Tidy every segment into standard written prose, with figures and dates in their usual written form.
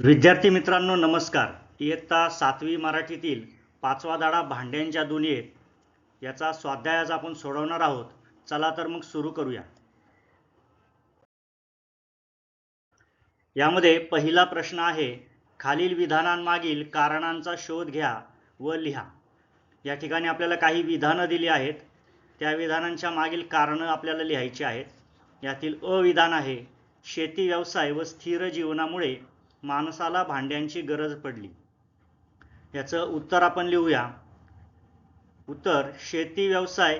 विद्यार्थी मित्रांनो नमस्कार. इयत्ता 7वी मराठीतील 5वा धडा भांड्यांच्या दुनियेत याचा स्वाध्याय आज आपण सोडवणार आहोत. चला तर मग सुरू करूया. यामध्ये पहिला प्रश्न आहे, खालील विधानांमागील कारणांचा शोध घ्या व लिहा. या ठिकाणी आपल्याला काही विधानं दिली आहेत. त्या विधानांच्या मागील कारणं आपल्याला लिहायची आहेत. यातील अ विधान आहे, शेती व्यवसाय व स्थिर जीवनामुळे माणसाला भांड्यांची गरज पडली. याचं उत्तर आपण लिहूया. उत्तर, शेती व्यवसाय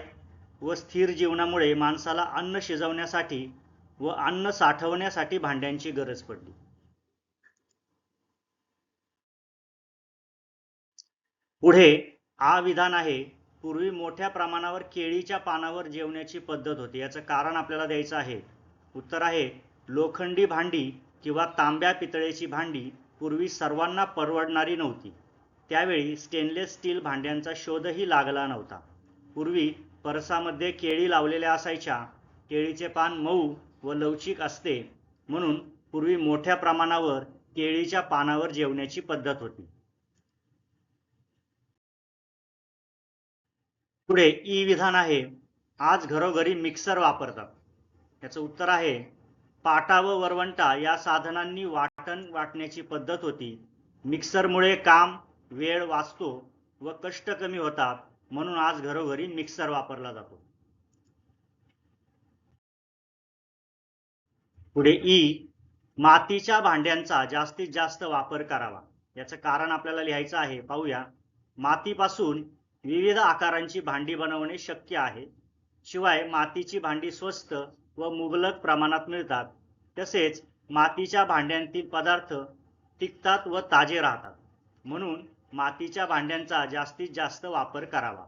व स्थिर जीवनामुळे माणसाला अन्न शिजवण्यासाठी व अन्न साठवण्यासाठी भांड्यांची गरज पडली. पुढे आ विधान आहे, पूर्वी मोठ्या प्रमाणावर केळीच्या पानावर जेवण्याची पद्धत होती. याचं कारण आपल्याला द्यायचं आहे. उत्तर आहे, लोखंडी भांडी किंवा तांब्या पितळेची भांडी पूर्वी सर्वांना परवडणारी नव्हती. त्यावेळी स्टेनलेस स्टील भांड्यांचा शोधही लागला नव्हता. पूर्वी परसामध्ये केळी लावलेल्या असायच्या. केळीचे पान मऊ व लवचिक असते, म्हणून पूर्वी मोठ्या प्रमाणावर केळीच्या पानावर जेवण्याची पद्धत होती. पुढे ई विधान आहे, आज घरोघरी मिक्सर वापरतात. याचं उत्तर आहे, पाटा व वरवंटा या साधनांनी वाटण वाटण्याची पद्धत होती. मिक्सरमुळे काम, वेळ वाचतो व कष्ट कमी होतात, म्हणून आज घरोघरी मिक्सर वापरला जातो. पुढे ई, मातीच्या भांड्यांचा जास्तीत जास्त वापर करावा. याचं कारण आपल्याला लिहायचं आहे. पाहूया. मातीपासून विविध आकारांची भांडी बनवणे शक्य आहे. शिवाय मातीची भांडी स्वस्त व मुबलक प्रमाणात मिळतात. तसेच मातीच्या भांड्यांतील पदार्थ टिकतात व ताजे राहतात, म्हणून मातीच्या भांड्यांचा जास्तीत जास्त वापर करावा.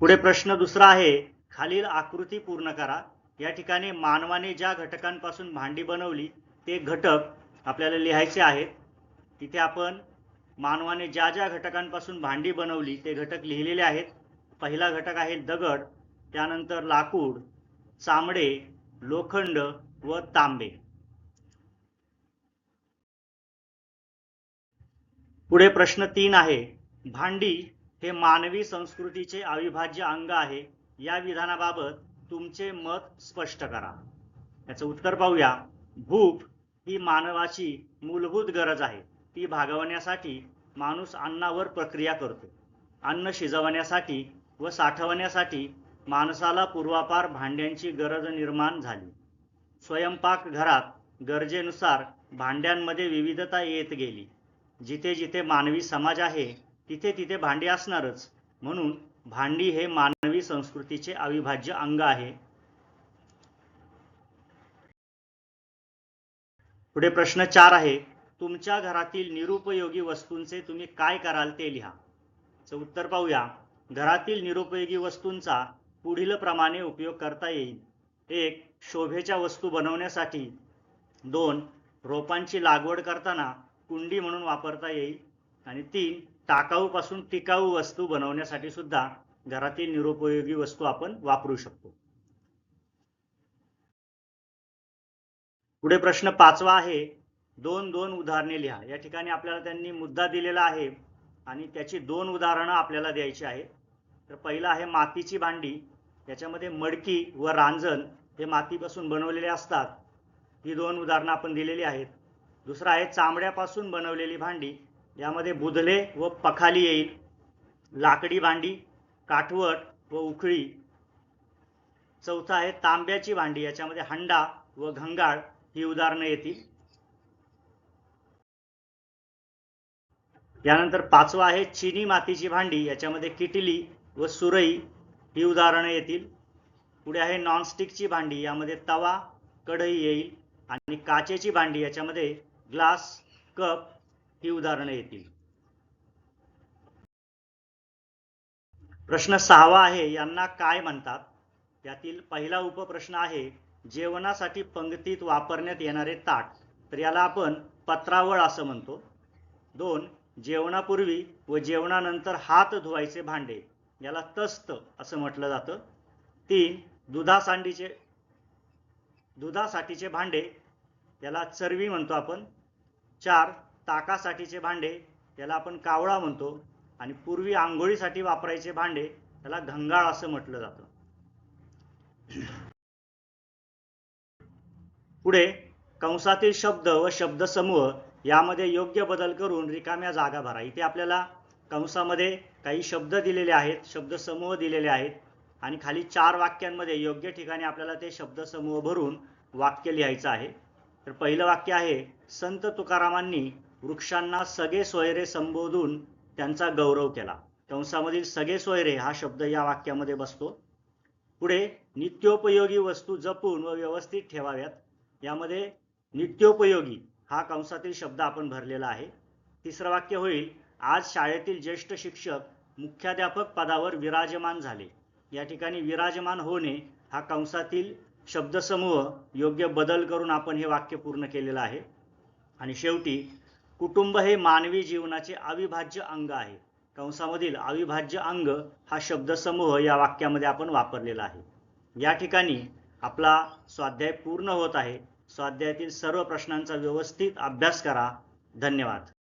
पुढे प्रश्न दुसरा आहे, खालील आकृती पूर्ण करा. या ठिकाणी मानवाने ज्या घटकांपासून भांडी बनवली ते घटक आपल्याला लिहायचे आहेत. तिथे आपण मानवाने ज्या ज्या घटकांपासून भांडी बनवली ते घटक लिहिलेले आहेत. पहिला घटक आहे दगड, त्यानंतर लाकूड, चामडे, लोखंड व तांबे. पुढे प्रश्न 3 आहे, भांडी हे मानवी संस्कृतीचे अविभाज्य अंग आहे. या विधानाबाबत तुमचे मत स्पष्ट करा. याचं उत्तर पाहूया. भूक ही मानवाची मूलभूत गरज आहे. ती भागवण्यासाठी माणूस अन्नावर प्रक्रिया करतो. अन्न शिजवण्यासाठी व साठवण्यासाठी माणसाला पूर्वापार भांड्यांची गरज निर्माण झाली. स्वयंपाक घरात गरजेनुसार भांड्यांमध्ये विविधता येत गेली. जिथे जिथे मानवी समाज आहे तिथे तिथे भांडी असणारच, म्हणून भांडी हे मानवी संस्कृतीचे अविभाज्य अंग आहे. पुढे प्रश्न 4 आहे, तुमच्या घरातील निरुपयोगी वस्तूंचे तुम्ही काय कराल ते लिहा. उत्तर पाहूया. घरातील निरुपयोगी वस्तूंचा पुढील प्रमाणे उपयोग करता येईल. 1. शोभेच्या वस्तू बनवण्यासाठी. 2. रोपांची लागवड करताना कुंडी म्हणून वापरता येईल. आणि 3. टाकाऊपासून टिकाऊ वस्तू बनवण्यासाठी सुद्धा घरातील निरुपयोगी वस्तू आपण वापरू शकतो. पुढे प्रश्न 5वा आहे, 2 उदाहरणे लिहा. या ठिकाणी आपल्याला त्यांनी मुद्दा दिलेला आहे आणि त्याची 2 उदाहरणं आपल्याला द्यायची आहेत. तर पहिलं आहे मातीची भांडी. याच्यामध्ये मडकी व रांजण हे मातीपासून बनवलेले असतात. ही 2 उदाहरणं आपण दिलेली आहेत. दुसरं आहे चामड्यापासून बनवलेली भांडी. यामध्ये बुधले व पखाली येईल. लाकडी भांडी, काठवट व उखळी. चौथा आहे तांब्याची भांडी. याच्यामध्ये हंडा व घंगाळ ही उदाहरणं येतील. यानंतर 5वा आहे चिनी मातीची भांडी. याच्यामध्ये किटली व सुरई ही उदाहरणं येतील. पुढे आहे नॉनस्टिकची भांडी. यामध्ये तवा, कढई येईल. आणि काचेची भांडी, याच्यामध्ये ग्लास, कप ही उदाहरणं येतील. प्रश्न 6वा आहे, यांना काय म्हणतात. यातील पहिला उपप्रश्न आहे, जेवणासाठी पंक्तीत वापरण्यात येणारे ताट. तर याला आपण पत्रावळ असं म्हणतो. 2. जेवणापूर्वी व जेवणानंतर हात धुवायचे भांडे, याला तस्त असं म्हटलं जातं. 3. दुधासांडीचे दुधासाठीचे भांडे याला चरवी म्हणतो आपण. 4 ताकासाठीचे भांडे याला आपण कावळा म्हणतो. आणि पूर्वी आंघोळीसाठी वापरायचे भांडे त्याला घंगाळ असं म्हटलं जातं. पुढे कंसातील शब्द व शब्दसमूह यामध्ये योग्य बदल करून रिकाम्या जागा भरा. इथे आपल्याला कंसामध्ये काही शब्द दिलेले आहेत, शब्दसमूह दिलेले आहेत आणि खाली 4 वाक्यांमध्ये योग्य ठिकाणी आपल्याला ते शब्दसमूह भरून वाक्य लिहायचं आहे. तर पहिलं वाक्य आहे, संत तुकारामांनी वृक्षांना सगळे सोयरे संबोधून त्यांचा गौरव केला. कंसामधील सगळे सोयरे हा शब्द या वाक्यामध्ये बसतो. पुढे नित्योपयोगी वस्तू जपून व व्यवस्थित ठेवाव्यात. यामध्ये नित्योपयोगी हा कंसातील शब्द आपण भरलेला आहे. तिसरं वाक्य होईल, आज शाळेतील ज्येष्ठ शिक्षक मुख्याध्यापक पदावर विराजमान झाले. या ठिकाणी विराजमान होणे हा कंसातील शब्दसमूह योग्य बदल करून आपण हे वाक्य पूर्ण केलेलं आहे. आणि शेवटी कुटुंब हे मानवी जीवनाचे अविभाज्य अंग आहे. कंसामधील अविभाज्य अंग हा शब्दसमूह या वाक्यामध्ये आपण वापरलेला आहे. या ठिकाणी आपला स्वाध्याय पूर्ण होत आहे. स्वाध्यायातील सर्व प्रश्नांचा व्यवस्थित अभ्यास करा. धन्यवाद.